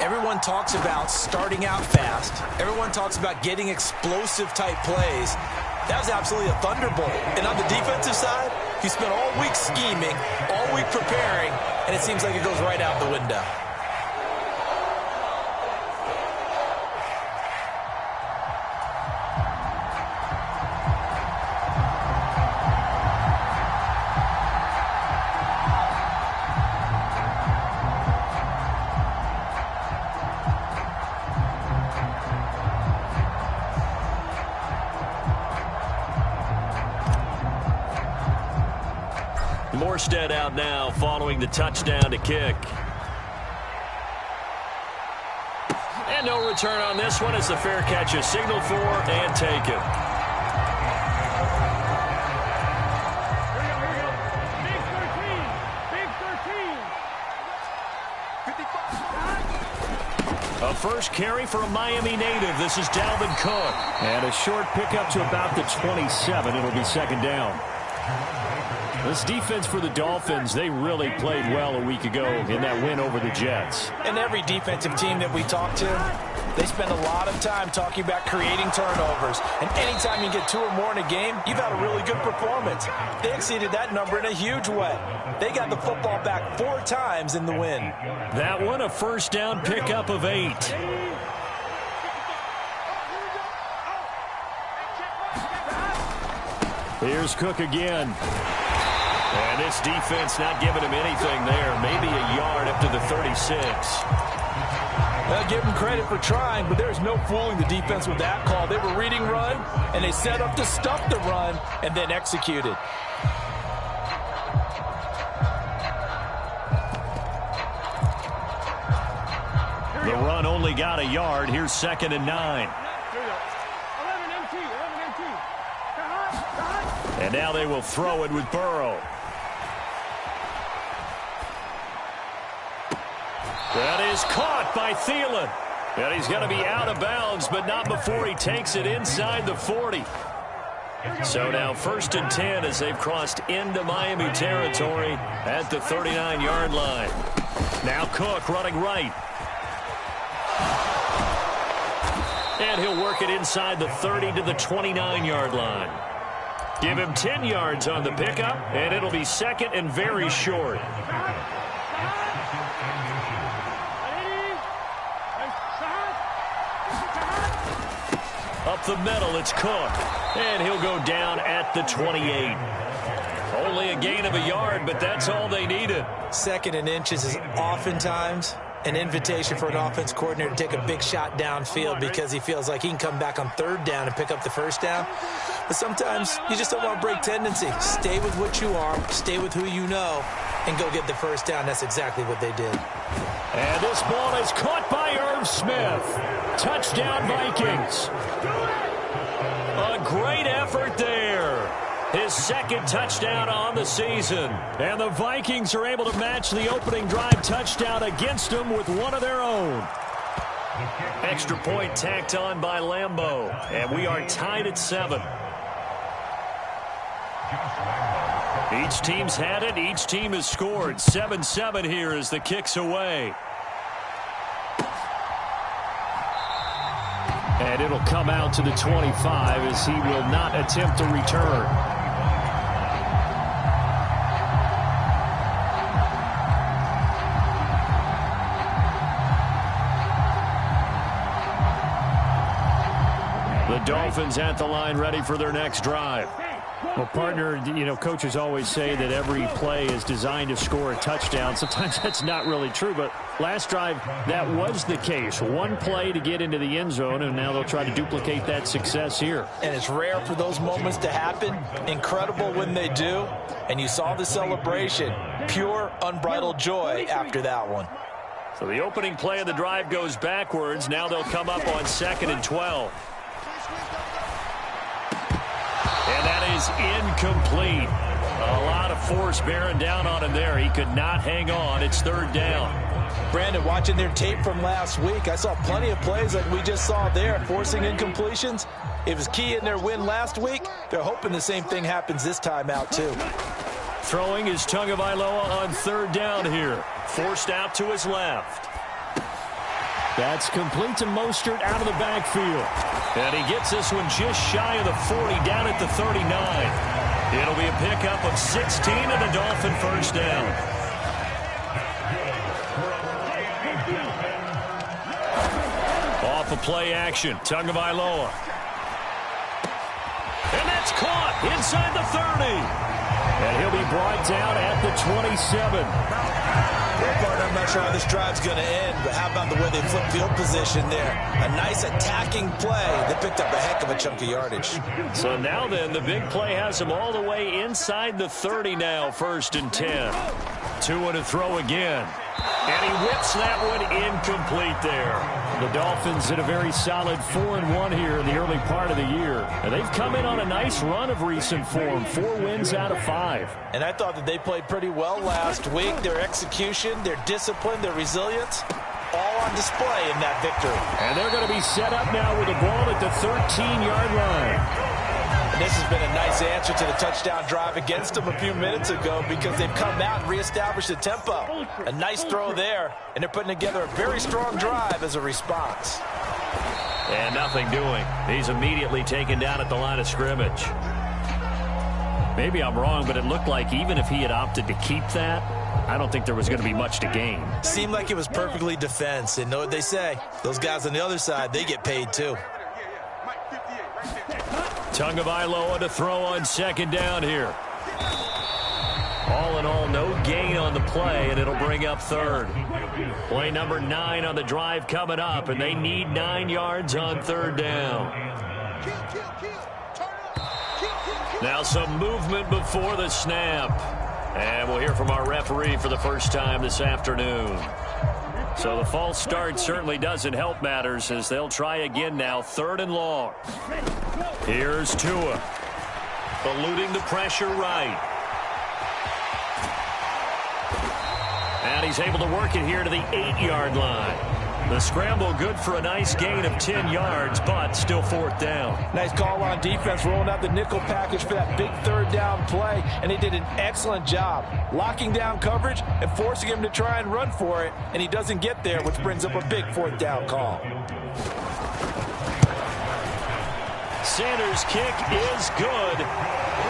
Everyone talks about starting out fast. Everyone talks about getting explosive-type plays. That was absolutely a thunderbolt. And on the defensive side, he spent all week scheming, all week preparing, and it seems like it goes right out the window. Morstead out now following the touchdown to kick. And no return on this one as the fair catch is signaled for and taken. A first carry for a Miami native. This is Dalvin Cook. And a short pickup to about the 27. It'll be second down. This defense for the Dolphins, they really played well a week ago in that win over the Jets. And every defensive team that we talk to, they spend a lot of time talking about creating turnovers. And anytime you get 2 or more in a game, you've had a really good performance. They exceeded that number in a huge way. They got the football back 4 times in the win. That one a first down pickup of 8. Here's Cook again. And this defense not giving him anything there. Maybe a yard up to the 36. I'll give them credit for trying, but there's no fooling the defense with that call. They were reading run, and they set up to stuff the run and then executed. The run only got a yard. Here's 2nd and 9. And now they will throw it with Burrow. That is caught by Thielen. And he's going to be out of bounds, but not before he takes it inside the 40. So now 1st and 10 as they've crossed into Miami territory at the 39-yard line. Now Cook running right. And he'll work it inside the 30 to the 29-yard line. Give him 10 yards on the pickup, and it'll be 2nd and very short. Up the middle, it's Cook. And he'll go down at the 28. Only a gain of a yard, but that's all they needed. 2nd and inches is oftentimes an invitation for an offense coordinator to take a big shot downfield because he feels like he can come back on 3rd down and pick up the 1st down. But sometimes you just don't want to break tendency. Stay with what you are, stay with who you know, and go get the 1st down. That's exactly what they did. And this ball is caught by Irv Smith. Touchdown, Vikings. A great effort there. His 2nd touchdown on the season. And the Vikings are able to match the opening drive touchdown against them with one of their own. Extra point tacked on by Lambeau. And we are tied at 7. Each team's had it. Each team has scored. 7-7 here as the kick's away. And it'll come out to the 25 as he will not attempt to return. The Dolphins at the line ready for their next drive. Well, partner, you know, coaches always say that every play is designed to score a touchdown. Sometimes that's not really true, but last drive, that was the case. One play to get into the end zone, and now they'll try to duplicate that success here. And it's rare for those moments to happen. Incredible when they do. And you saw the celebration. Pure, unbridled joy after that one. So the opening play of the drive goes backwards. Now they'll come up on 2nd and 12. And that is incomplete. A lot of force bearing down on him there. He could not hang on. It's 3rd down. Brandon, watching their tape from last week, I saw plenty of plays like we just saw there, forcing incompletions. It was key in their win last week. They're hoping the same thing happens this time out, too. Throwing is Tagovailoa on 3rd down here. Forced out to his left. That's complete to Mostert out of the backfield. And he gets this one just shy of the 40, down at the 39. It'll be a pickup of 16 and a Dolphin first down. Off of play action, Tagovailoa. And that's caught inside the 30. And he'll be brought down at the 27. I'm not sure how this drive's going to end, but how about the way they flip field position there? A nice attacking play. They picked up a heck of a chunk of yardage. So now then, the big play has him all the way inside the 30 now, 1st and 10. Tua to throw again. And he whips that one incomplete there. The Dolphins in a very solid 4-1 here in the early part of the year. And they've come in on a nice run of recent form. 4 wins out of 5. And I thought that they played pretty well last week. Their execution, their discipline, their resilience, all on display in that victory. And they're going to be set up now with the ball at the 13-yard line. And this has been a nice answer to the touchdown drive against them a few minutes ago because they've come out and reestablished the tempo. A nice throw there, and they're putting together a very strong drive as a response. And nothing doing. He's immediately taken down at the line of scrimmage. Maybe I'm wrong, but it looked like even if he had opted to keep that, I don't think there was going to be much to gain. Seemed like it was perfectly defense. And know what they say? Those guys on the other side, they get paid too. Tagovailoa to throw on 2nd down here. All in all, no gain on the play, and it'll bring up 3rd. Play number 9 on the drive coming up, and they need 9 yards on 3rd down. Now some movement before the snap. And we'll hear from our referee for the first time this afternoon. So the false start certainly doesn't help matters as they'll try again now, 3rd and long. Here's Tua. Eluding the pressure right. And he's able to work it here to the 8-yard line. The scramble good for a nice gain of 10 yards, but still 4th down. Nice call on defense, rolling out the nickel package for that big 3rd down play, and he did an excellent job locking down coverage and forcing him to try and run for it, and he doesn't get there, which brings up a big 4th down call. Sanders' kick is good.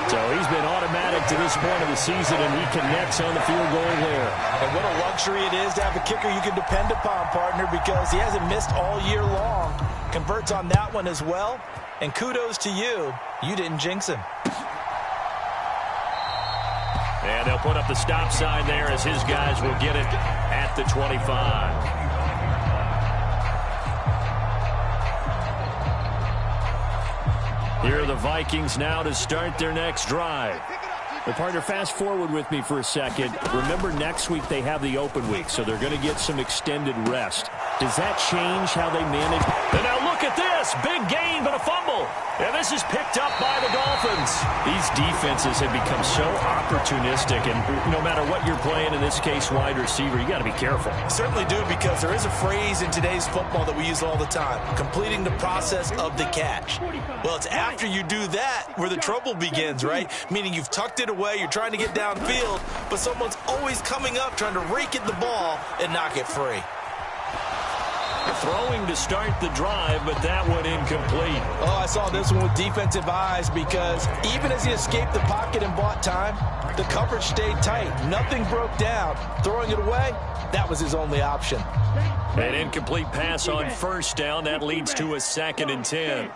So he's been automatic to this point of the season, and he connects on the field goal there. And what a luxury it is to have a kicker you can depend upon, partner, because he hasn't missed all year long. Converts on that one as well. And kudos to you. You didn't jinx him. And they'll put up the stop sign there as his guys will get it at the 25. Here are the Vikings now to start their next drive. Well, partner, fast forward with me for a second. Remember, next week they have the open week, so they're going to get some extended rest. Does that change how they manage? And now look at this. Big gain, but a fumble. And this is picked up by the Dolphins. These defenses have become so opportunistic, and no matter what you're playing, in this case wide receiver, you got to be careful. Certainly do, because there is a phrase in today's football that we use all the time, completing the process of the catch. Well, it's after you do that where the trouble begins, right? Meaning you've tucked it away, you're trying to get downfield, but someone's always coming up trying to rake at the ball and knock it free. Throwing to start the drive, but that one incomplete. Oh, I saw this one with defensive eyes, because even as he escaped the pocket and bought time, the coverage stayed tight. Nothing broke down. Throwing it away, that was his only option. An incomplete pass on 1st down. That leads to a 2nd and 10.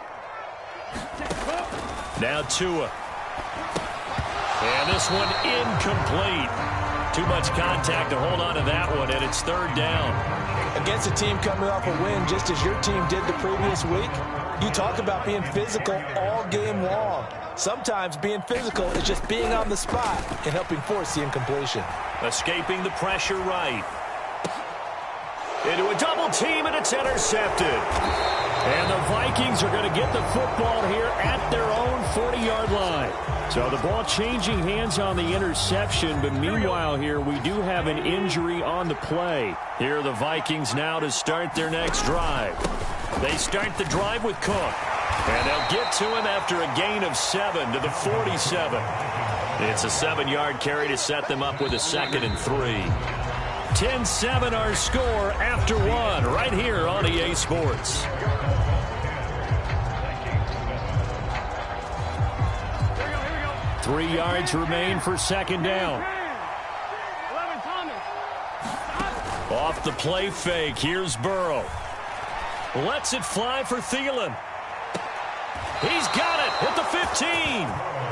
Now Tua. And this one incomplete. Too much contact to hold on to that one, and it's 3rd down. Against a team coming off a win just as your team did the previous week, you talk about being physical all game long. Sometimes being physical is just being on the spot and helping force the incompletion. Escaping the pressure right. Into a double team, and it's intercepted. And the Vikings are going to get the football here at their own 40-yard line. So the ball changing hands on the interception, but meanwhile here we do have an injury on the play. Here are the Vikings now to start their next drive. They start the drive with Cook. And they'll get to him after a gain of 7 to the 47. It's a 7-yard carry to set them up with a 2nd and 3. 10-7 our score after one right here on EA Sports. Here we go. 3 yards remain for second down. Off the play fake, here's Burrow. Lets it fly for Thielen. He's got it at the 15.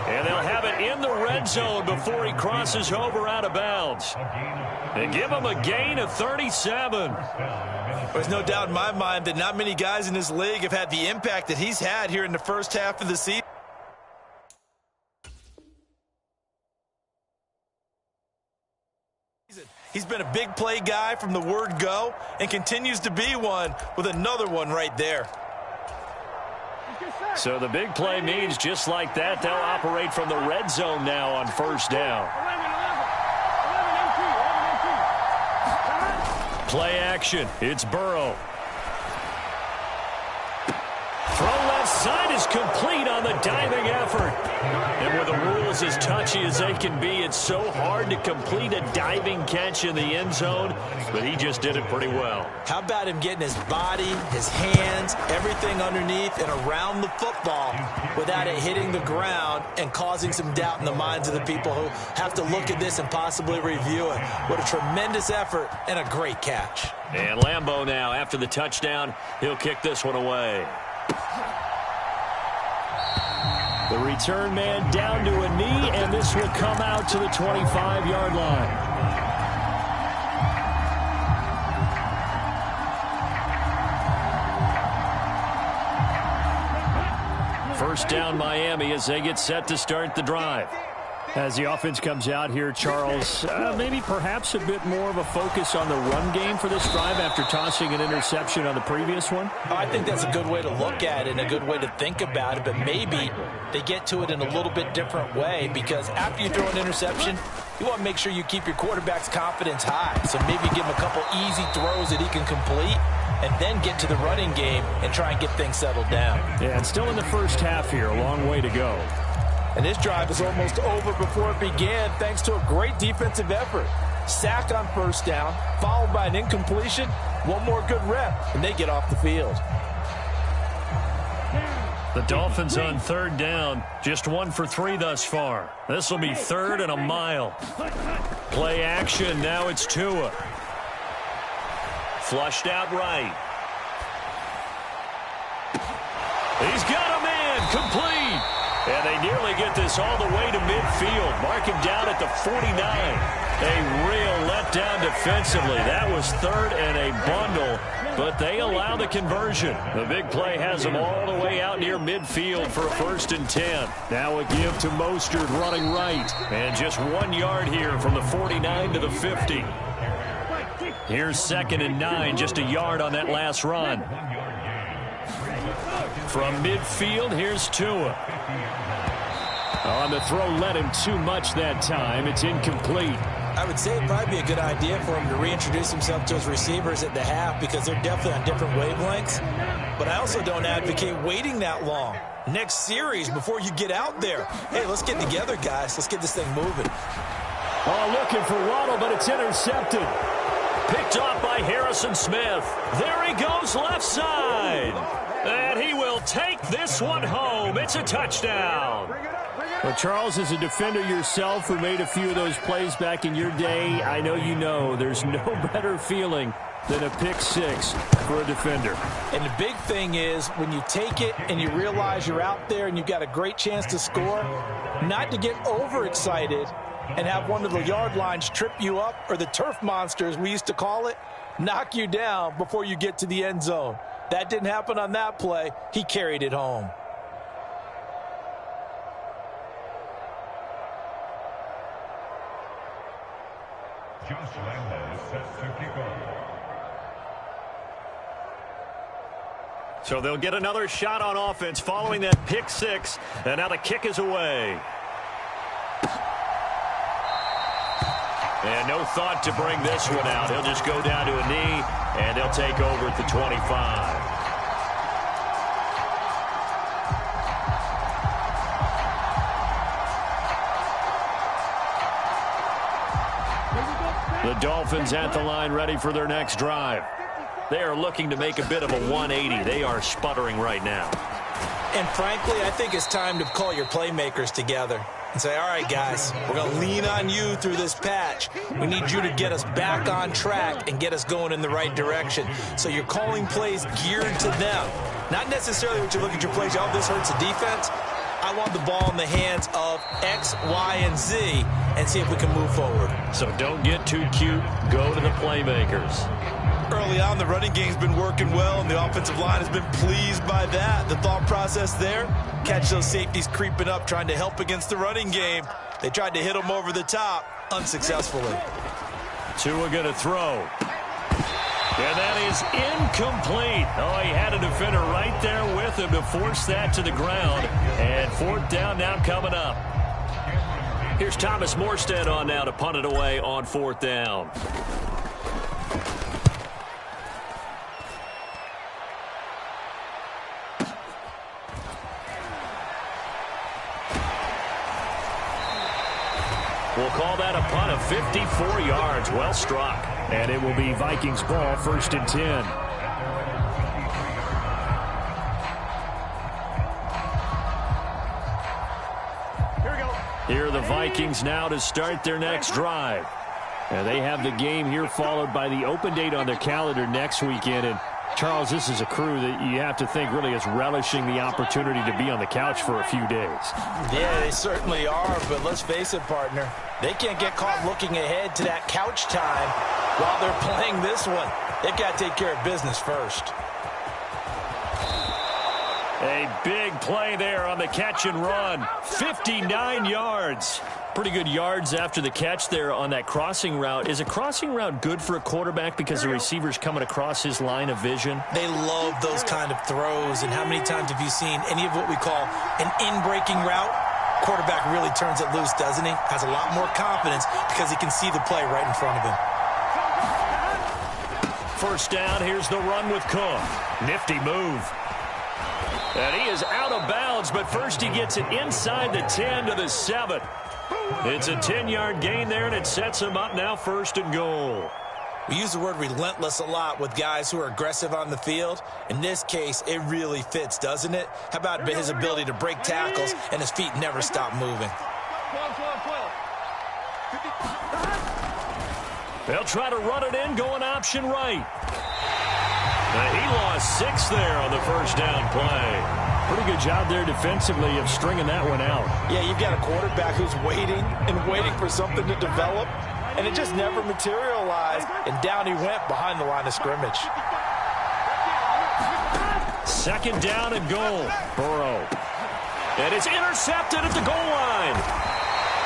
And they'll have it in the red zone before he crosses over out of bounds. And give him a gain of 37. There's no doubt in my mind that not many guys in this league have had the impact that he's had here in the first half of the season. He's been a big play guy from the word go and continues to be one with another one right there. So the big play means just like that, they'll operate from the red zone now on first down. Play action. It's Burrow. Throw left side is complete on the diving effort. And with the rules as touchy as they can be, it's so hard to complete a diving catch in the end zone, but he just did it pretty well. How about him getting his body, his hands, everything underneath and around the football without it hitting the ground and causing some doubt in the minds of the people who have to look at this and possibly review it. What a tremendous effort and a great catch. And Lambeau now, after the touchdown, he'll kick this one away. The return man down to a knee, and this will come out to the 25-yard line. First down Miami as they get set to start the drive. As the offense comes out here, Charles, maybe perhaps a bit more of a focus on the run game for this drive after tossing an interception on the previous one? I think that's a good way to look at it and a good way to think about it, but maybe they get to it in a little bit different way because after you throw an interception, you want to make sure you keep your quarterback's confidence high. So maybe give him a couple easy throws that he can complete and then get to the running game and try and get things settled down. Yeah, it's still in the first half here, a long way to go. And this drive is almost over before it began thanks to a great defensive effort. Sack on first down, followed by an incompletion, one more good rep, and they get off the field. The Dolphins on third down, just 1 for 3 thus far. This will be third and a mile. Play action, now it's Tua. Flushed out right. He's got a man, complete. And they nearly get this all the way to midfield. Mark him down at the 49. A real letdown defensively. That was third and a bundle, but they allow the conversion. The big play has them all the way out near midfield for a 1st and 10. Now a give to Mostert running right. And just 1 yard here from the 49 to the 50. Here's 2nd and 9, just a yard on that last run. From midfield, here's Tua. On the throw, led him too much that time. It's incomplete. I would say it'd probably be a good idea for him to reintroduce himself to his receivers at the half because they're definitely on different wavelengths. But I also don't advocate waiting that long. Next series before you get out there. Hey, let's get together, guys. Let's get this thing moving. Oh, looking for Waddle, but it's intercepted. Picked off by Harrison Smith. There he goes left side. And he will take this one home. It's a touchdown. Well, Charles, as a defender yourself who made a few of those plays back in your day, I know you know there's no better feeling than a pick six for a defender. And the big thing is when you take it and you realize you're out there and you've got a great chance to score, not to get overexcited and have one of the yard lines trip you up, or the turf monsters, we used to call it, knock you down before you get to the end zone. That didn't happen on that play. He carried it home. So they'll get another shot on offense following that pick six, and now the kick is away. And no thought to bring this one out. He'll just go down to a knee, and they'll take over at the 25. The Dolphins at the line, ready for their next drive. They are looking to make a bit of a 180. They are sputtering right now. And frankly, I think it's time to call your playmakers together and say, all right, guys, we're going to lean on you through this patch. We need you to get us back on track and get us going in the right direction. So you're calling plays geared to them. Not necessarily what you look at your plays, oh, this hurts the defense. I want the ball in the hands of X, Y, and Z and see if we can move forward. So don't get too cute. Go to the playmakers. Early on, the running game's been working well, and the offensive line has been pleased by that. The thought process there, catch those safeties creeping up, trying to help against the running game. They tried to hit them over the top, unsuccessfully. Tua going to throw. And that is incomplete. Oh, he had a defender right there with him to force that to the ground. And fourth down now coming up. Here's Thomas Morstead on now to punt it away on fourth down. We'll call that a punt of 54 yards. Well struck. And it will be Vikings ball, 1st and 10. Here we go. Here are the Vikings now to start their next drive. And they have the game here followed by the open date on their calendar next weekend. And Charles, this is a crew that you have to think really is relishing the opportunity to be on the couch for a few days. Yeah, they certainly are, but let's face it, partner. They can't get caught looking ahead to that couch time while they're playing this one. They've got to take care of business first. A big play there on the catch and run. 59 yards. Pretty good yards after the catch there on that crossing route. Is a crossing route good for a quarterback because the receiver's coming across his line of vision? They love those kind of throws. And how many times have you seen any of what we call an in-breaking route? Quarterback really turns it loose, doesn't he? Has a lot more confidence because he can see the play right in front of him. First down, here's the run with Cook. Nifty move. And he is out of bounds, but first he gets it inside the 10 to the 7. It's a 10-yard gain there, and it sets him up now 1st and goal. We use the word relentless a lot with guys who are aggressive on the field. In this case, it really fits, doesn't it? How about his ability to break tackles and his feet never stop moving? They'll try to run it in, going option right. He lost 6 there on the first down play. Pretty good job there defensively of stringing that one out. Yeah, you've got a quarterback who's waiting and waiting for something to develop, and it just never materialized, and down he went behind the line of scrimmage. 2nd down and goal. Burrow. And it's intercepted at the goal line.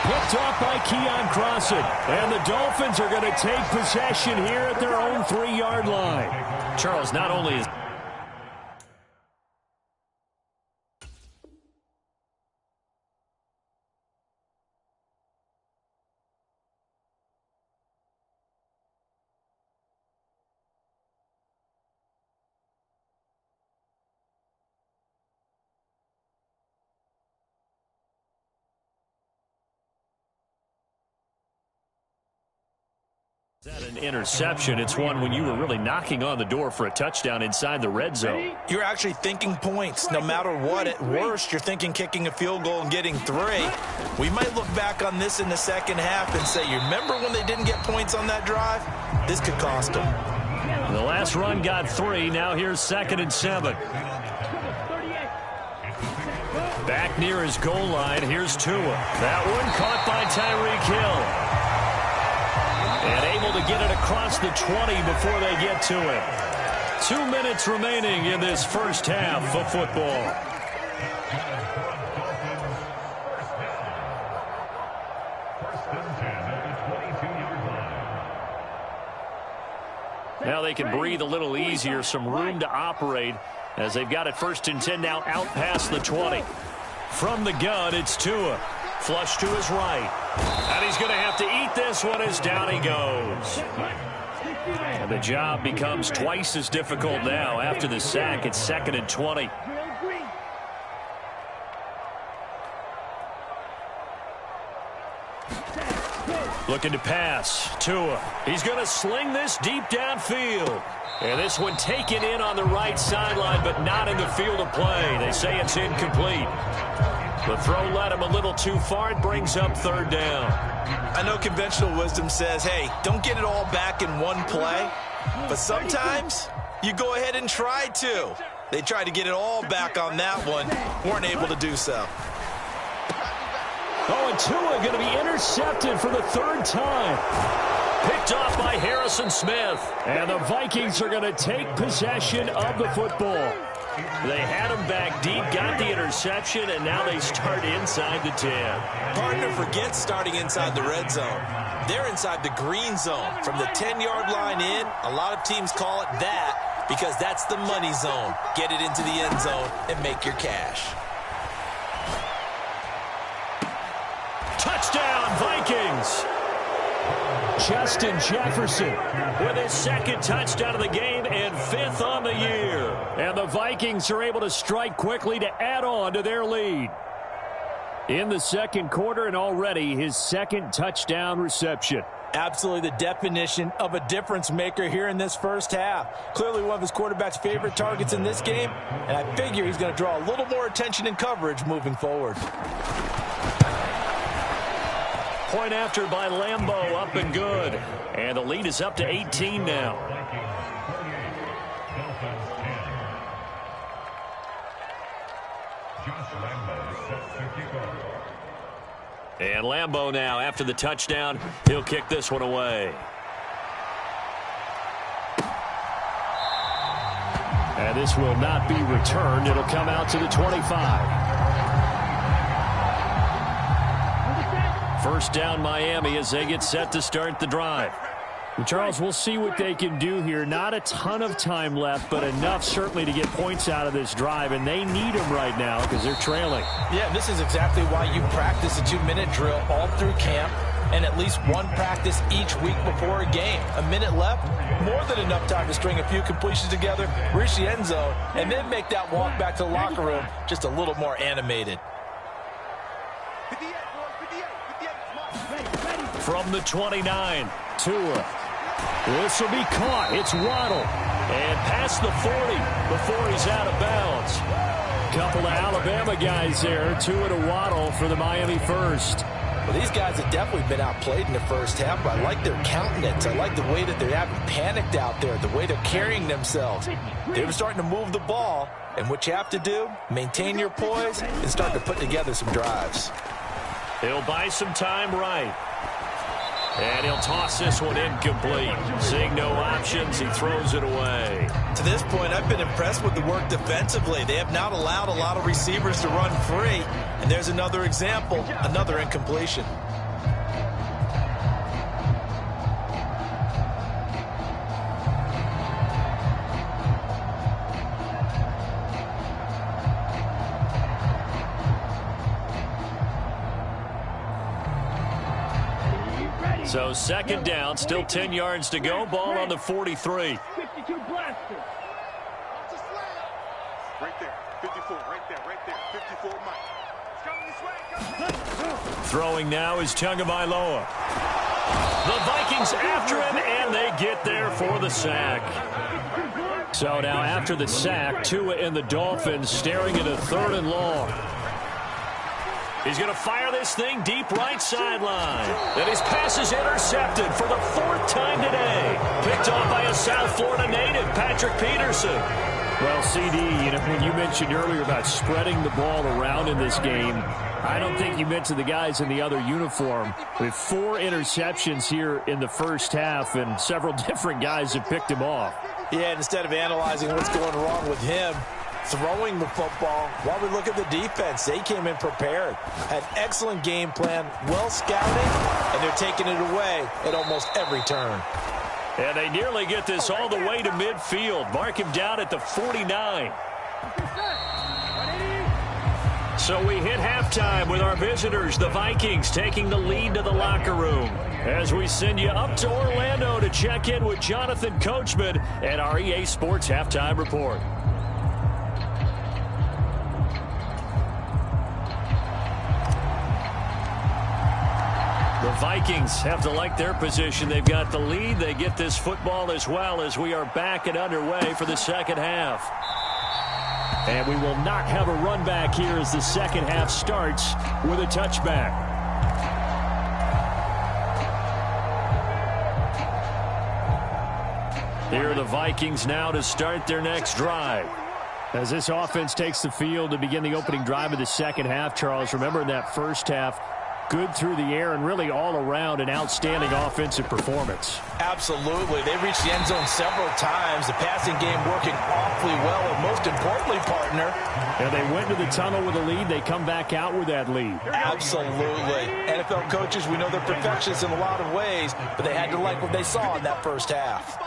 Picked off by Keon Crossen. And the Dolphins are going to take possession here at their own 3-yard line. Charles, not only is that an interception, it's one when you were really knocking on the door for a touchdown inside the red zone. You're actually thinking points. No matter what, at worst, you're thinking kicking a field goal and getting 3. We might look back on this in the second half and say, you remember when they didn't get points on that drive? This could cost them. The last run got 3. Now here's 2nd and 7. Back near his goal line, here's Tua. That one caught by Tyreek Hill. And able to get it across the 20 before they get to it. 2 minutes remaining in this first half of football. Now they can breathe a little easier, some room to operate as they've got it 1st and 10 now out past the 20. From the gun, it's Tua. Flush to his right. And he's going to have to eat this one as down he goes. And the job becomes twice as difficult now after the sack. It's 2nd and 20. Looking to pass. Tua. He's going to sling this deep downfield. And this one taken in on the right sideline, but not in the field of play. They say it's incomplete. The throw led him a little too far. It brings up third down. I know conventional wisdom says, hey, don't get it all back in one play. But sometimes you go ahead and try to. They tried to get it all back on that one. Weren't able to do so. Oh, and Tua going to be intercepted for the third time. Picked off by Harrison Smith. And the Vikings are going to take possession of the football. They had him back deep, got the interception, and now they start inside the 10. Partner forgets starting inside the red zone. They're inside the green zone. From the 10-yard line in, a lot of teams call it that because that's the money zone. Get it into the end zone and make your cash. Touchdown, Vikings! Justin Jefferson with his second touchdown of the game and fifth on the year. And the Vikings are able to strike quickly to add on to their lead. In the second quarter and already his second touchdown reception. Absolutely the definition of a difference maker here in this first half. Clearly one of his quarterback's favorite targets in this game, and I figure he's going to draw a little more attention and coverage moving forward. Point after by Lambeau, up and good. And the lead is up to 18 now. And Lambeau now, after the touchdown, he'll kick this one away. And this will not be returned. It'll come out to the 25. First down, Miami, as they get set to start the drive. And Charles, we'll see what they can do here. Not a ton of time left, but enough certainly to get points out of this drive, and they need them right now because they're trailing. Yeah, this is exactly why you practice a 2-minute drill all through camp and at least one practice each week before a game. A minute left, more than enough time to string a few completions together, reach the end zone, and then make that walk back to the locker room just a little more animated. From the 29, Tua. This will be caught. It's Waddle. And past the 40 before he's out of bounds. Couple of Alabama guys there. Tua to Waddle for the Miami first. Well, these guys have definitely been outplayed in the first half, but I like their countenance. I like the way that they haven't panicked out there, the way they're carrying themselves. They were starting to move the ball, and what you have to do, maintain your poise and start to put together some drives. He'll buy some time right. And he'll toss this one incomplete. Seeing no options, he throws it away. To this point, I've been impressed with the work defensively. They have not allowed a lot of receivers to run free. And there's another example, another incompletion. So second down, still 10 yards to go. Ball on the 43. 52 blaster. Right there, 54, right there, 54 Mike. It's coming this way. Throwing now is Tagovailoa. The Vikings after him, and they get there for the sack. So now after the sack, Tua and the Dolphins staring at a 3rd and long. He's going to fire this thing deep right sideline. And his pass is intercepted for the 4th time today. Picked off by a South Florida native, Patrick Peterson. Well, CD, when you mentioned earlier about spreading the ball around in this game, I don't think you meant to the guys in the other uniform. With 4 interceptions here in the first half, and several different guys have picked him off. Yeah, and instead of analyzing what's going wrong with him, throwing the football, while we look at the defense, they came in prepared, had excellent game plan, well scouted, and they're taking it away at almost every turn. And they nearly get this all the way to midfield. Mark him down at the 49. So we hit halftime with our visitors, the Vikings, taking the lead to the locker room. As we send you up to Orlando to check in with Jonathan Coachman and our EA Sports Halftime Report. The Vikings have to like their position. They've got the lead. They get this football as well as we are back and underway for the second half. And we will not have a run back here as the second half starts with a touchback. Here are the Vikings now to start their next drive. As this offense takes the field to begin the opening drive of the second half, Charles, remember in that first half, good through the air and really all around an outstanding offensive performance. Absolutely. They reached the end zone several times. The passing game working awfully well, and most importantly, partner. And they went to the tunnel with a lead. They come back out with that lead. Absolutely. NFL coaches, we know they're perfectionists in a lot of ways, but they had to like what they saw in that first half.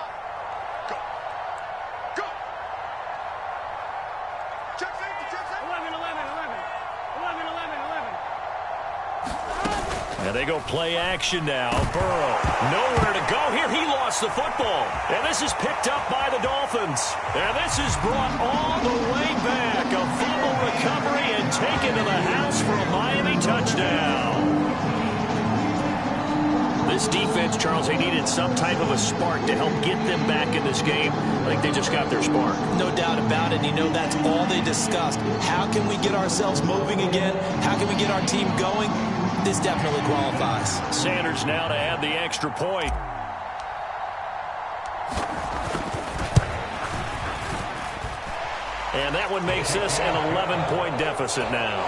And they go play action now. Burrow, nowhere to go here. He lost the football. And this is picked up by the Dolphins. And this is brought all the way back. A fumble recovery and taken to the house for a Miami touchdown. This defense, Charles, they needed some type of a spark to help get them back in this game. I think they just got their spark. No doubt about it. And you know that's all they discussed. How can we get ourselves moving again? How can we get our team going? This definitely qualifies. Sanders now to add the extra point. And that one makes this an 11-point deficit now.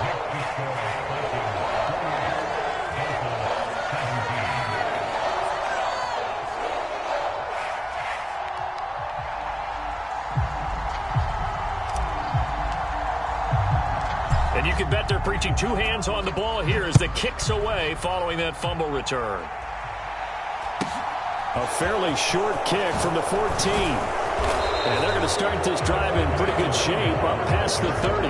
And you can bet they're preaching two hands on the ball here as the kick's away following that fumble return. A fairly short kick from the 14. And they're going to start this drive in pretty good shape up past the 30.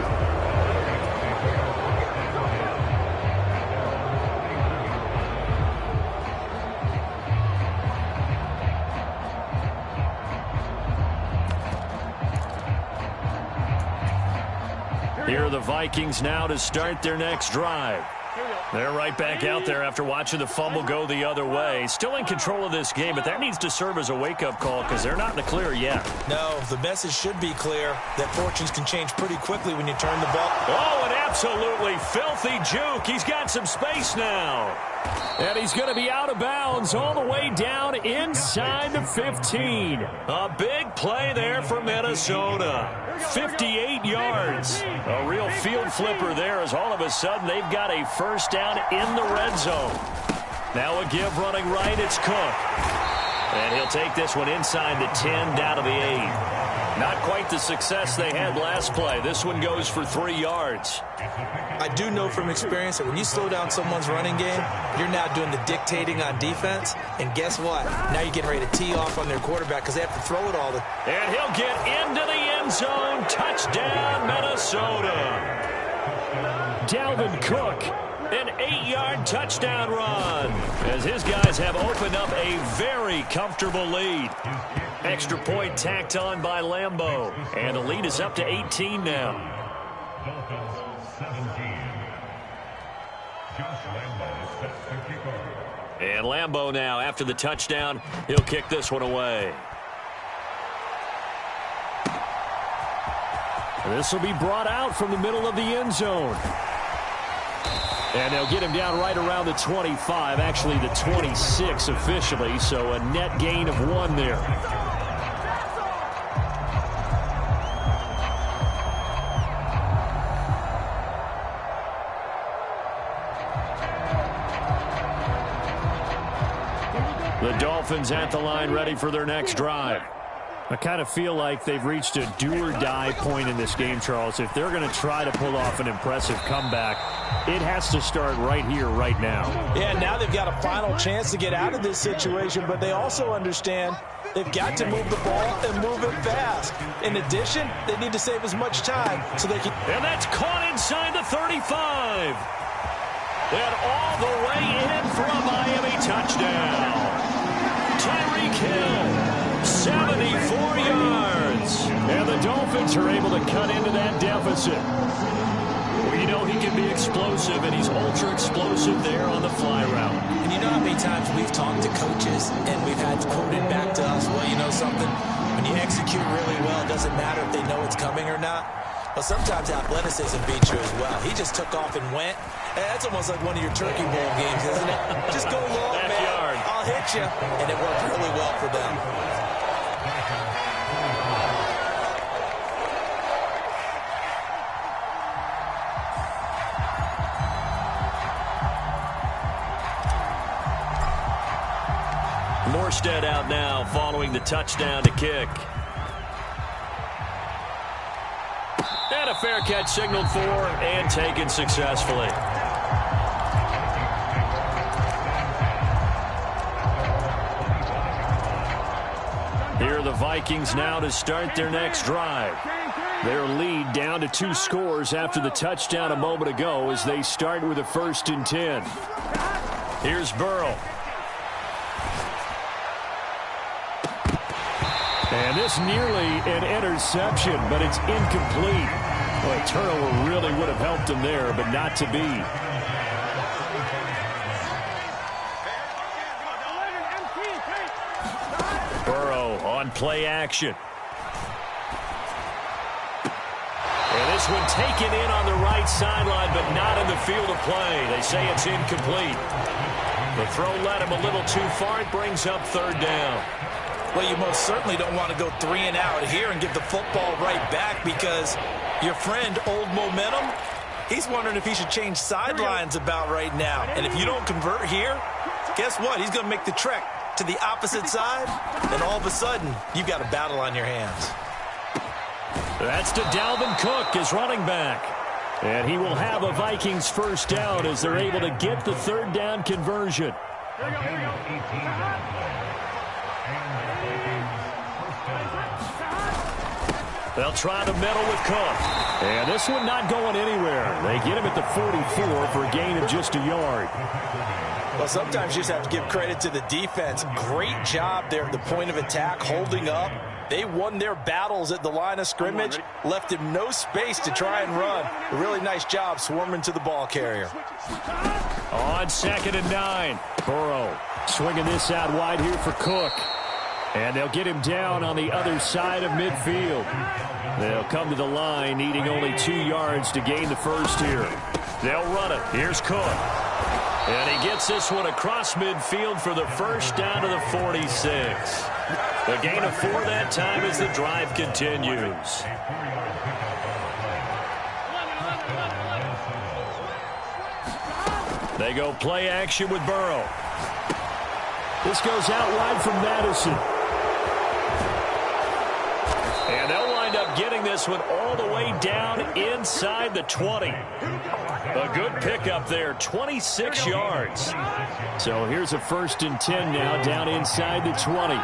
Here are the Vikings now to start their next drive. They're right back out there after watching the fumble go the other way. Still in control of this game, but that needs to serve as a wake-up call because they're not in the clear yet. No, the message should be clear that fortunes can change pretty quickly when you turn the ball. Oh, an absolutely filthy juke. He's got some space now. And he's going to be out of bounds all the way down inside the 15. A big play there for Minnesota. 58 yards. A real field flipper there as all of a sudden they've got a first down in the red zone. Now a give running right. It's Cook. And he'll take this one inside the 10 down to the 8. Not quite the success they had last play. This one goes for 3 yards. I do know from experience that when you slow down someone's running game, you're now doing the dictating on defense. And guess what? Now you're getting ready to tee off on their quarterback because they have to throw it all. And he'll get into the end zone. Touchdown, Minnesota. Dalvin Cook. An 8-yard touchdown run as his guys have opened up a very comfortable lead. Extra point tacked on by Lambeau. And the lead is up to 18 now. And Lambeau now, after the touchdown, he'll kick this one away. This will be brought out from the middle of the end zone. And they'll get him down right around the 25, actually the 26 officially, so a net gain of 1 there. The Dolphins at the line ready for their next drive. I kind of feel like they've reached a do-or-die point in this game, Charles. If they're going to try to pull off an impressive comeback, it has to start right here, right now. Yeah, now they've got a final chance to get out of this situation, but they also understand they've got to move the ball and move it fast. In addition, they need to save as much time so they can... And that's caught inside the 35. And all the way in for a Miami touchdown. Tyreek Hill, 74 yards. And the Dolphins are able to cut into that deficit. Well, you know he can be explosive, and he's ultra explosive there on the fly route. And you know how many times we've talked to coaches and we've had quoted back to us, well, you know something? When you execute really well, it doesn't matter if they know it's coming or not. Well, sometimes athleticism beats you as well. He just took off and went. That's almost like one of your Turkey Bowl games, isn't it? Just go long, man. I'll hit you. And it worked really well for them. Morstead out now following the touchdown to kick. And a fair catch signaled for and taken successfully. Here are the Vikings now to start their next drive. Their lead down to 2 scores after the touchdown a moment ago as they start with a 1st and 10. Here's Burrow. And this nearly an interception, but it's incomplete. Well, a turnover really would have helped him there, but not to be. Burrow on play action. And this one taken in on the right sideline, but not in the field of play. They say it's incomplete. The throw led him a little too far. It brings up 3rd down. Well, you most certainly don't want to go 3 and out here and give the football right back because your friend, Old Momentum, he's wondering if he should change sidelines about right now. And if you don't convert here, guess what? He's going to make the trek to the opposite side, and all of a sudden, you've got a battle on your hands. That's to Dalvin Cook, his running back. And he will have a Vikings 1st down as they're able to get the 3rd down conversion. Here we go. They'll try the middle with Cook. And this one not going anywhere. They get him at the 44 for a gain of just a yard. Well, sometimes you just have to give credit to the defense. Great job there at the point of attack, holding up. They won their battles at the line of scrimmage, left him no space to try and run. A really nice job swarming to the ball carrier. On 2nd and 9, Burrow swinging this out wide here for Cook. And they'll get him down on the other side of midfield. They'll come to the line, needing only 2 yards to gain the 1st here. They'll run it. Here's Cook. And he gets this one across midfield for the 1st down to the 46. The gain of 4 that time as the drive continues. They go play action with Burrow. This goes out wide from Madison. And they'll wind up getting this one all the way down inside the 20. A good pickup there, 26 yards. So here's a 1st and 10 now down inside the 20.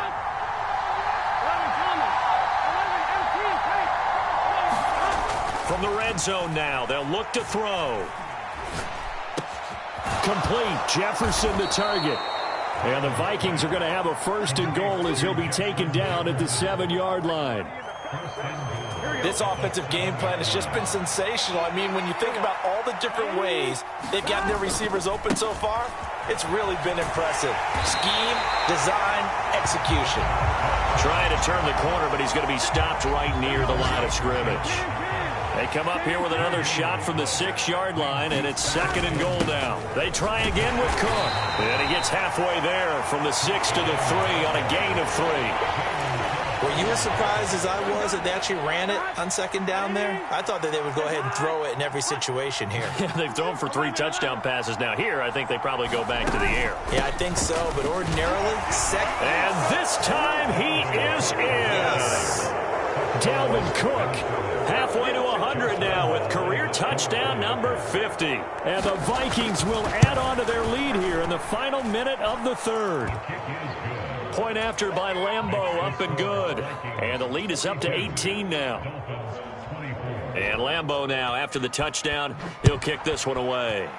From the red zone now, they'll look to throw. Complete. Jefferson the target. And the Vikings are going to have a 1st and goal as he'll be taken down at the 7-yard line. This offensive game plan has just been sensational. I mean, when you think about all the different ways they've gotten their receivers open so far, it's really been impressive. Scheme, design, execution. Trying to turn the corner, but he's going to be stopped right near the line of scrimmage. They come up here with another shot from the 6-yard line, and it's 2nd and goal now. They try again with Cook. And he gets halfway there from the 6 to the 3 on a gain of 3. Were you as surprised as I was that they actually ran it on 2nd down there? I thought that they would go ahead and throw it in every situation here. Yeah, they've thrown for 3 touchdown passes now. Here, I think they probably go back to the air. Yeah, I think so, but ordinarily, And this time he is in. Yes. Dalvin Cook, halfway to 100 now with career touchdown number 50. And the Vikings will add on to their lead here in the final minute of the 3rd. Point after by Lambeau, up and good. And the lead is up to 18 now. And Lambeau now, after the touchdown, he'll kick this one away.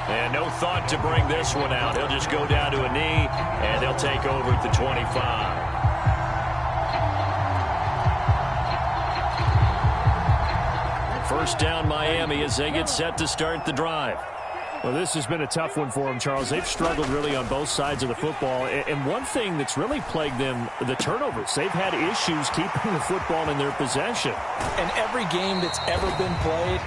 And no thought to bring this one out. He'll just go down to a knee, and they'll take over at the 25. first down Miami as they get set to start the drive. Well, this has been a tough one for them, Charles. They've struggled really on both sides of the football. And one thing that's really plagued them, the turnovers. They've had issues keeping the football in their possession. And every game that's ever been played,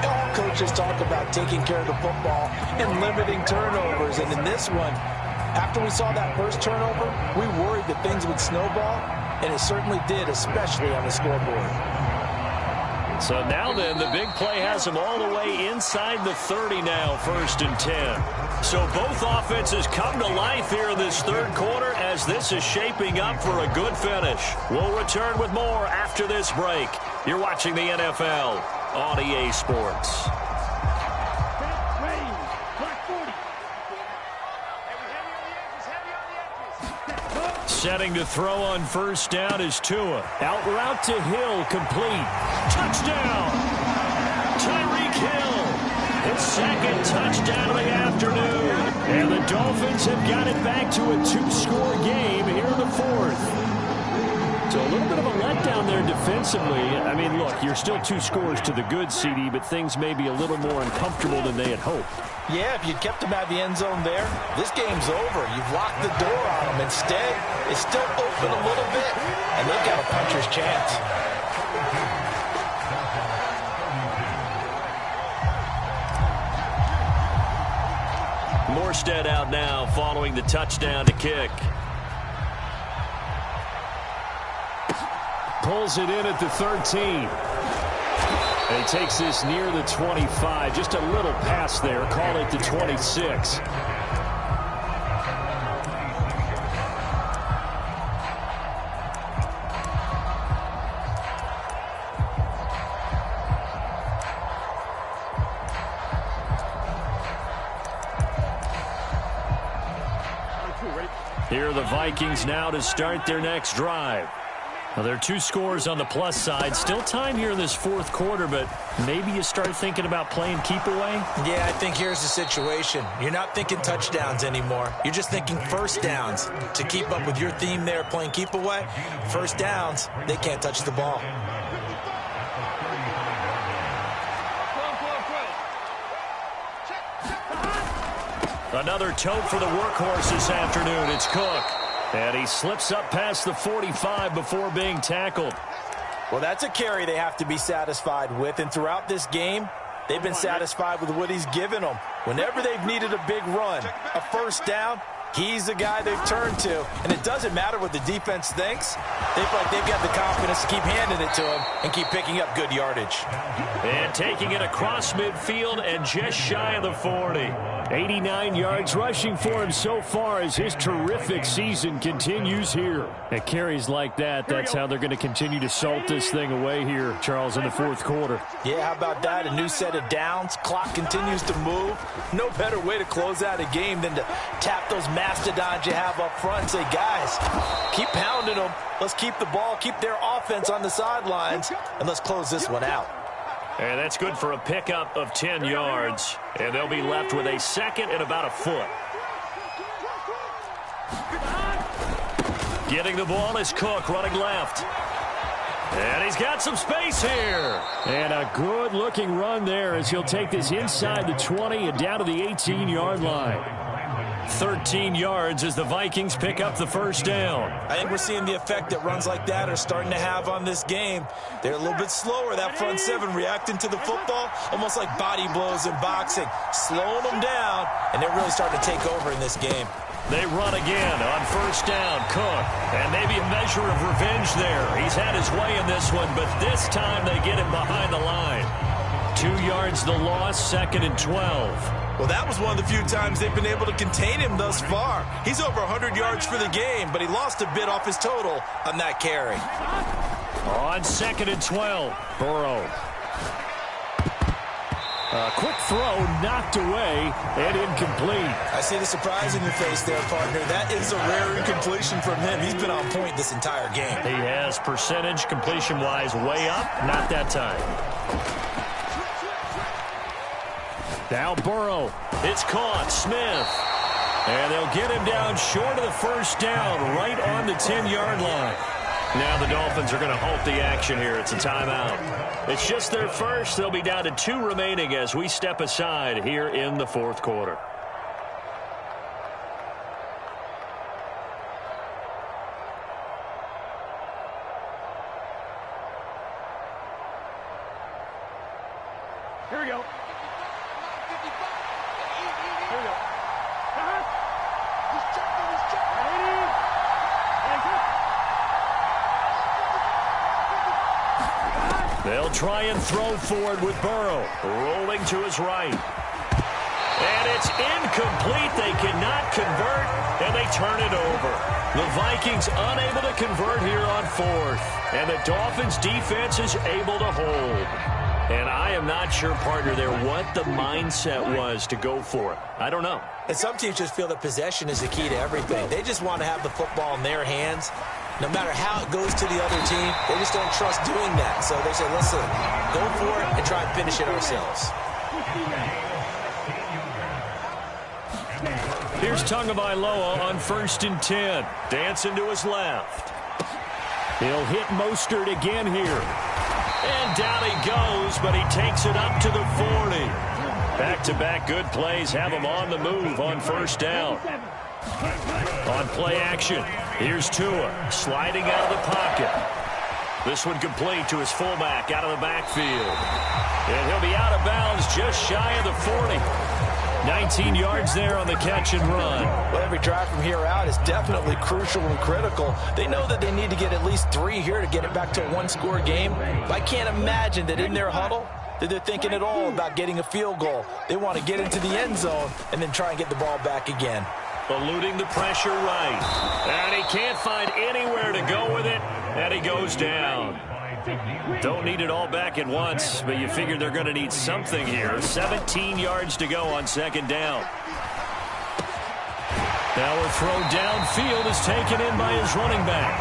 all coaches talk about taking care of the football and limiting turnovers. And in this one, after we saw that first turnover, we worried that things would snowball, and it certainly did, especially on the scoreboard. So now then, the big play has them all the way inside the 30 now, 1st and 10. So both offenses come to life here in this third quarter as this is shaping up for a good finish. We'll return with more after this break. You're watching the NFL on EA Sports. Setting to throw on first down is Tua. Out route to Hill, complete. Touchdown! Tyreek Hill. His second touchdown of the afternoon. And the Dolphins have got it back to a 2-score game here in the fourth. So a little bit of a letdown there defensively. I mean, look, you're still 2 scores to the good, CD, but things may be a little more uncomfortable than they had hoped. Yeah, if you'd kept him out of the end zone there, this game's over. You've locked the door on him. Instead, it's still open a little bit, and they've got a puncher's chance. Morstead out now following the touchdown to kick. Pulls it in at the 13. And he takes this near the 25. Just a little pass there. Call it the 26. Here are the Vikings now to start their next drive. Well, there are 2 scores on the plus side. Still time here in this fourth quarter, but maybe you start thinking about playing keep away? Yeah, I think here's the situation. You're not thinking touchdowns anymore. You're just thinking first downs. To keep up with your theme there, playing keep away, first downs, they can't touch the ball. Another tote for the workhorse this afternoon. It's Cook. And he slips up past the 45 before being tackled. Well, that's a carry they have to be satisfied with. And throughout this game, they've been satisfied with what he's given them. Whenever they've needed a big run, a first down, he's the guy they've turned to. And it doesn't matter what the defense thinks. They feel like they've got the confidence to keep handing it to him and keep picking up good yardage. And taking it across midfield and just shy of the 40. 89 yards rushing for him so far as his terrific season continues here. At carries like that, that's how they're going to continue to salt this thing away here, Charles, in the fourth quarter. Yeah, how about that? A new set of downs. Clock continues to move. No better way to close out a game than to tap those mastodons you have up front and say, guys, keep pounding them. Let's keep the ball, keep their offense on the sidelines, and let's close this one out. And that's good for a pickup of 10 yards. And they'll be left with a second and about a foot. Getting the ball is Cook running left. And he's got some space here. And a good-looking run there as he'll take this inside the 20 and down to the 18-yard line. 13 yards as the Vikings pick up the first down. I think we're seeing the effect that runs like that are starting to have on this game. They're a little bit slower, that front seven, reacting to the football, almost like body blows in boxing, slowing them down, and they're really starting to take over in this game. They run again on first down. Cook, and maybe a measure of revenge there. He's had his way in this one, but this time they get him behind the line. 2 yards the loss, second and 12. Well, that was one of the few times they've been able to contain him thus far. He's over 100 yards for the game, but he lost a bit off his total on that carry. On second and 12, Burrow. A quick throw knocked away and incomplete. I see the surprise in your face there, partner. That is a rare incompletion from him. He's been on point this entire game. He has percentage completion-wise way up, not that time. Now Burrow. It's caught. Smith. And they'll get him down short of the first down, right on the 10-yard line. Now the Dolphins are going to halt the action here. It's a timeout. It's just their first. They'll be down to 2 remaining as we step aside here in the fourth quarter. Here we go. Here we go. They'll try and throw forward with Burrow, rolling to his right. And it's incomplete. They cannot convert, and they turn it over. The Vikings unable to convert here on 4th, and the Dolphins' defense is able to hold. And I am not sure, partner, there what the mindset was to go for it. I don't know. And some teams just feel that possession is the key to everything. They just want to have the football in their hands. No matter how it goes to the other team, they just don't trust doing that. So they say, listen, go for it and try and finish it ourselves. Here's Tagovailoa on 1st and 10. Dancing to his left. He'll hit Mostert again here. And down he goes, but he takes it up to the 40. Back-to-back good plays have him on the move on 1st down. On play action, here's Tua sliding out of the pocket. This one complete to his fullback out of the backfield. And he'll be out of bounds just shy of the 40. 19 yards there on the catch and run. Well, every drive from here out is definitely crucial and critical. They know that they need to get at least 3 here to get it back to a 1-score game. But I can't imagine that in their huddle that they're thinking at all about getting a field goal. They want to get into the end zone and then try and get the ball back again. Eluding the pressure right. And he can't find anywhere to go with it. And he goes down. Don't need it all back at once, but you figure they're going to need something here. 17 yards to go on 2nd down. Now a throw downfield is taken in by his running back.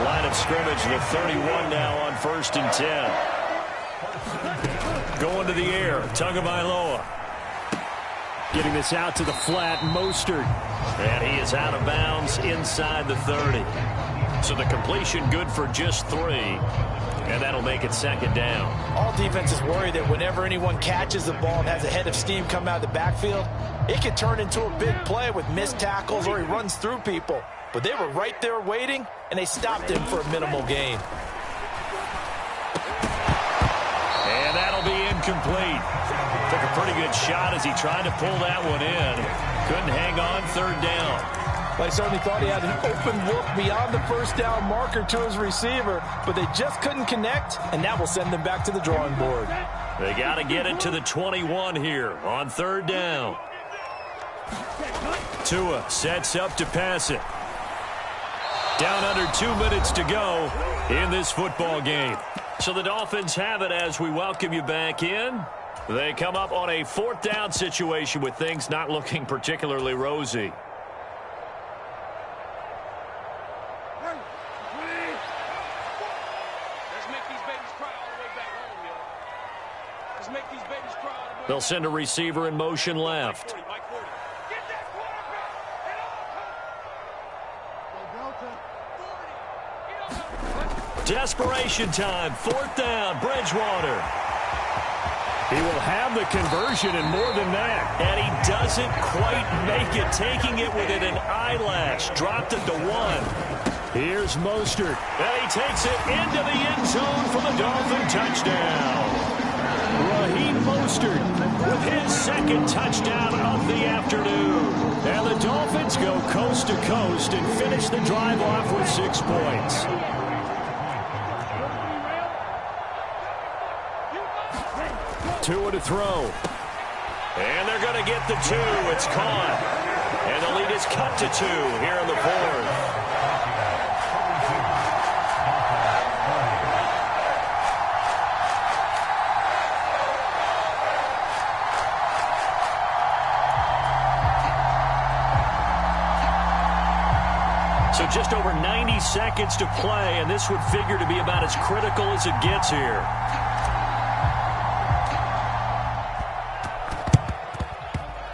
Line of scrimmage, the 31 now on 1st and 10. Going to the air, Tagovailoa. Getting this out to the flat, Mostert. And he is out of bounds inside the 30. So the completion good for just 3. And that'll make it 2nd down. All defenses worry that whenever anyone catches the ball and has a head of steam come out of the backfield, it can turn into a big play with missed tackles or he runs through people. But they were right there waiting, and they stopped him for a minimal gain. And that'll be incomplete. Took a pretty good shot as he tried to pull that one in. Couldn't hang on 3rd down. I certainly thought he had an open look beyond the 1st down marker to his receiver, but they just couldn't connect, and that will send them back to the drawing board. They got to get it to the 21 here on 3rd down. Tua sets up to pass it. Down under 2 minutes to go in this football game. So the Dolphins have it as we welcome you back in. They come up on a 4th down situation with things not looking particularly rosy. They'll send a receiver in motion left. Desperation time. 4th down. Bridgewater. He will have the conversion and more than that. And he doesn't quite make it. Taking it within an eyelash. Dropped it to 1. Here's Mostert. And he takes it into the end zone for the Dolphin touchdown. Raheem Mostert with his 2nd touchdown of the afternoon. And the Dolphins go coast to coast and finish the drive off with 6 points. Tua to throw. And they're going to get the 2. It's caught. And the lead is cut to 2 here in the 4th. So just over 90 seconds to play, and this would figure to be about as critical as it gets here.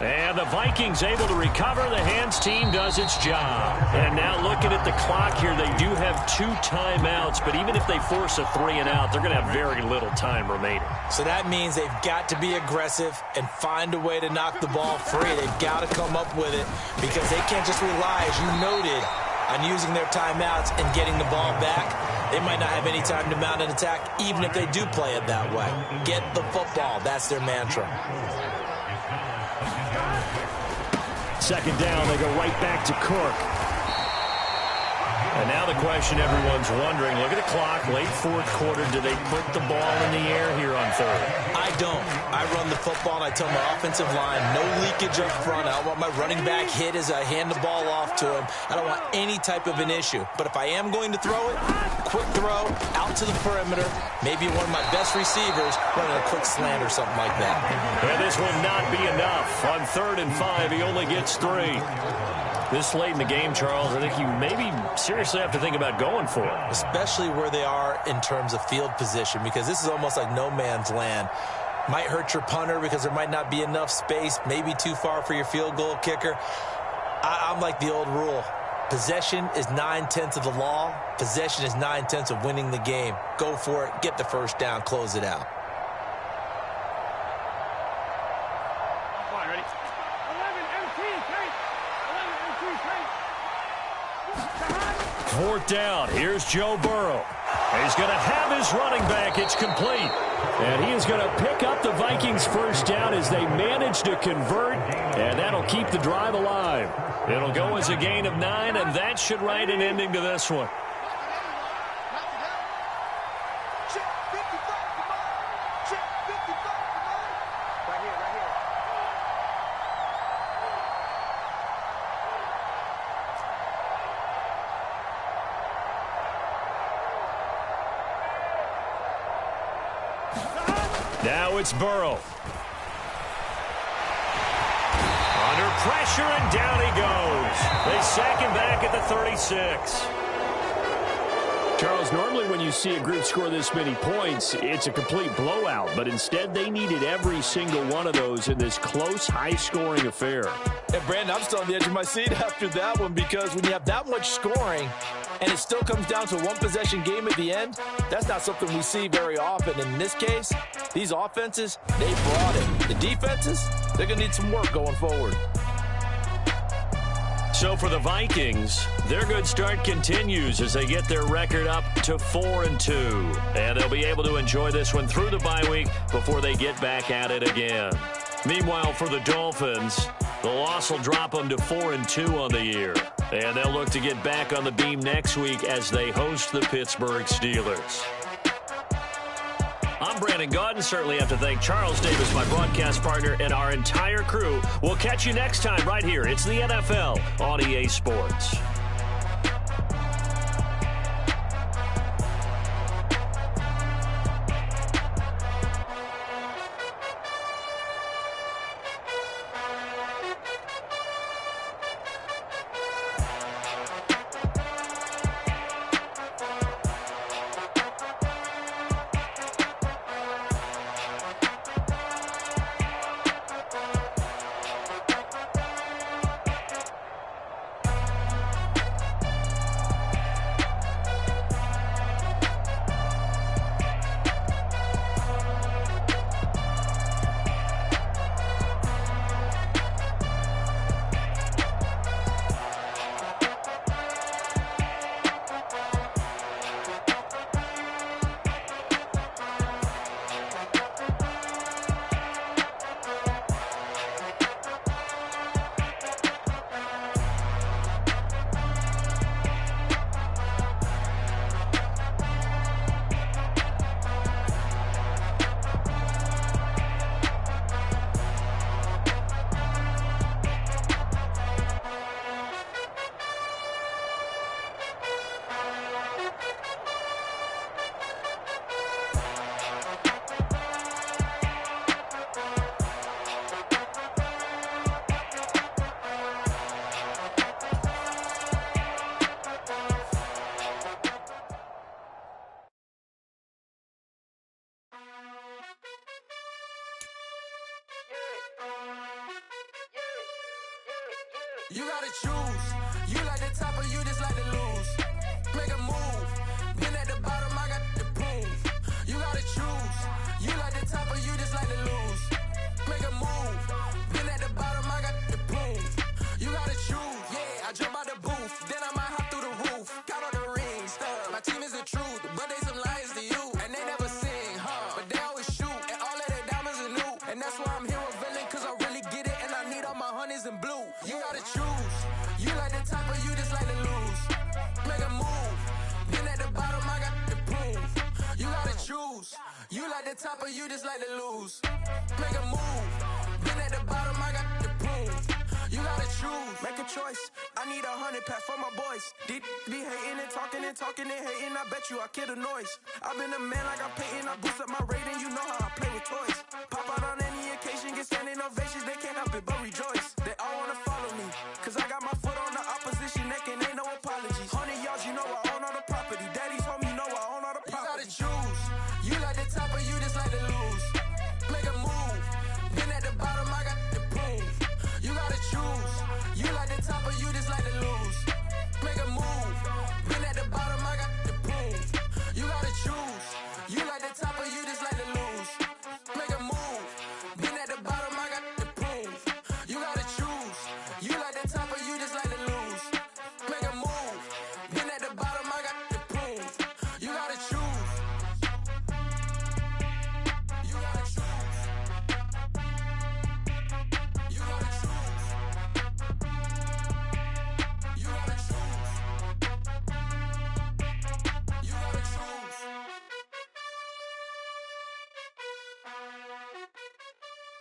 And the Vikings able to recover. The hands team does its job. And now looking at the clock here, they do have 2 timeouts, but even if they force a 3-and-out, they're going to have very little time remaining. So that means they've got to be aggressive and find a way to knock the ball free. They've got to come up with it because they can't just rely, as you noted, on using their timeouts and getting the ball back. They might not have any time to mount an attack, even if they do play it that way. Get the football. That's their mantra. Second down, they go right back to Cook. And now the question everyone's wondering, look at the clock, late fourth quarter, do they put the ball in the air here on third? I don't. I run the football and I tell my offensive line, no leakage up front. I don't want my running back hit as I hand the ball off to him. I don't want any type of an issue. But if I am going to throw it, quick throw, out to the perimeter, maybe one of my best receivers running a quick slant or something like that. And this will not be enough. On 3rd and 5, he only gets 3. This late in the game, Charles, I think you maybe seriously have to think about going for it. Especially where they are in terms of field position, because this is almost like no man's land. Might hurt your punter because there might not be enough space, maybe too far for your field goal kicker. I'm like the old rule. Possession is 9/10 of the law. Possession is 9/10 of winning the game. Go for it. Get the first down. Close it out. Fourth down. Here's Joe Burrow. He's going to have his running back. It's complete. And he is going to pick up the Vikings' first down as they manage to convert, and that'll keep the drive alive. It'll go as a gain of 9, and that should write an ending to this one. Now it's Burrow. Under pressure, and down he goes. They sack him back at the 36. Charles, normally when you see a group score this many points, it's a complete blowout. But instead, they needed every single one of those in this close, high-scoring affair. And, Brandon, I'm still on the edge of my seat after that one, because when you have that much scoring and it still comes down to a one-possession game at the end, that's not something we see very often. And in this case, these offenses, they brought it. The defenses, they're going to need some work going forward. So for the Vikings, their good start continues as they get their record up to 4-2. And they'll be able to enjoy this one through the bye week before they get back at it again. Meanwhile, for the Dolphins, the loss will drop them to 4-2 on the year. And they'll look to get back on the beam next week as they host the Pittsburgh Steelers. I'm Brandon Gaudin. Certainly have to thank Charles Davis, my broadcast partner, and our entire crew. We'll catch you next time right here. It's the NFL on EA Sports. You gotta choose. You like the top or you just like to lose. Make a move. Been at the bottom, I got the proof. You gotta choose. You like the top or you just like to lose. Make a move. Been at the bottom, I got the proof. You gotta choose. Yeah, I jump out the booth. Then I might hop through the roof. Count all the rings. My team is the truth, but they some liars to you. And they never sing, but they always shoot. And all of their diamonds are new. And that's why I'm here with villain, cause I really get it. And I need all my honeys in blue. You gotta choose. You like the top or you just like to lose. Make a move. Been at the bottom, I got the proof. You gotta choose. You like the top or you just like to lose. Make a move. Been at the bottom, I got the proof. You gotta choose. Make a choice. I need 100 pack for my boys. Be hating and talking and talking and hating. I bet you I kill the noise. I've been a man like I'm painting. I boost up my rating. You know how I play with toys. Pop out on any occasion, get standing ovations. They can't help it but rejoice. They all wanna follow me, cause I got my foot on the opposition neck and ain't no apologies. 100 yards, you know I own all the property. Daddy's home, you know I own all the property. You gotta choose. You like the top or you just like to lose. Make a move. Been at the bottom, I got the proof. You gotta choose. You like the top or you just like to lose. Make a move. Been at the bottom, I got the proof. You gotta choose. You like the top or you just like to lose. Make a move. Been at the bottom, I got the proof. You gotta choose. You like the top or you just like to lose. Make a move. Been at the bottom, I got the proof. You gotta choose. You gotta choose. You gotta choose. You gotta choose. You gotta choose.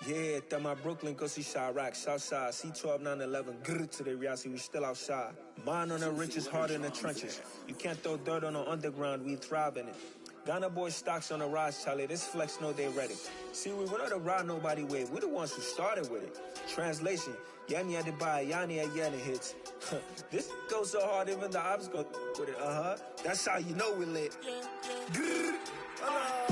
Yeah, that my Brooklyn, go see Chirac, Southside, C12, 911, grrr to the reality, we still outside. Mine on the riches, hard in the trenches. You can't throw dirt on the underground, we thrive in it. Ghana boys stocks on the rise, Charlie, this flex know they ready. See, we were not the ride nobody with, we the ones who started with it. Translation, Yanni had to buy, Yanni at Yanni hits. This goes so hard, even the ops go with it, that's how you know we lit. Grrr. Oh.